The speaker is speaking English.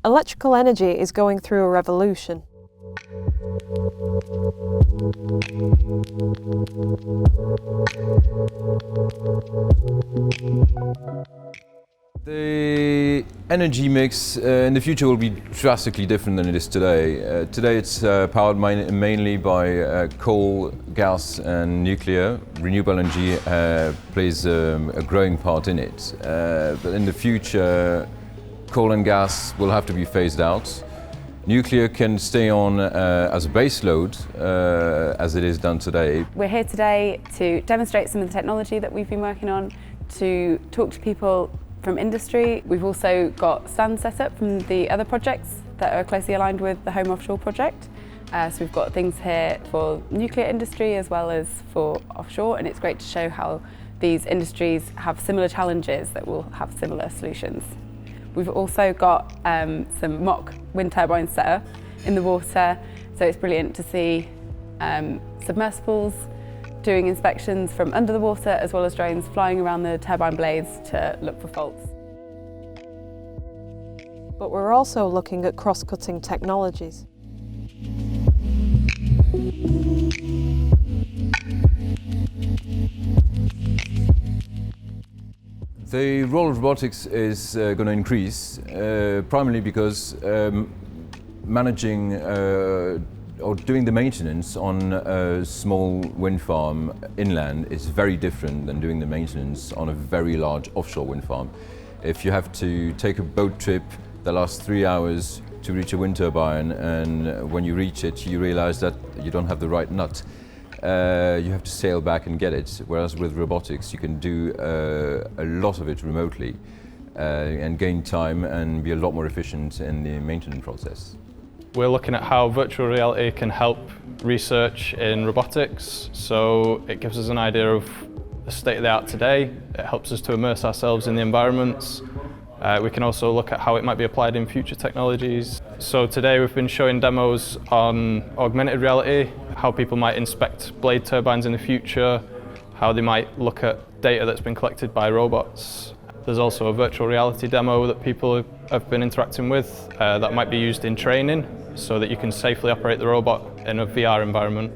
Electrical energy is going through a revolution. The energy mix in the future will be drastically different than it is today. Today it's powered mainly by coal, gas and nuclear. Renewable energy plays a growing part in it. But in the future, coal and gas will have to be phased out. Nuclear can stay on as a base load, as it is done today. We're here today to demonstrate some of the technology that we've been working on, to talk to people from industry. We've also got stands set up from the other projects that are closely aligned with the Home Offshore project. So we've got things here for nuclear industry as well as for offshore, and it's great to show how these industries have similar challenges that will have similar solutions. We've also got some mock wind turbines set up in the water, so it's brilliant to see submersibles doing inspections from under the water, as well as drones flying around the turbine blades to look for faults. But we're also looking at cross-cutting technologies. The role of robotics is going to increase, primarily because managing or doing the maintenance on a small wind farm inland is very different than doing the maintenance on a very large offshore wind farm. If you have to take a boat trip that lasts 3 hours to reach a wind turbine, and when you reach it you realize that you don't have the right nut, you have to sail back and get it. Whereas with robotics you can do a lot of it remotely and gain time and be a lot more efficient in the maintenance process. We're looking at how virtual reality can help research in robotics. So it gives us an idea of the state of the art today. It helps us to immerse ourselves in the environments. We can also look at how it might be applied in future technologies. So today we've been showing demos on augmented reality, how people might inspect blade turbines in the future, how they might look at data that's been collected by robots. There's also a virtual reality demo that people have been interacting with that might be used in training so that you can safely operate the robot in a VR environment.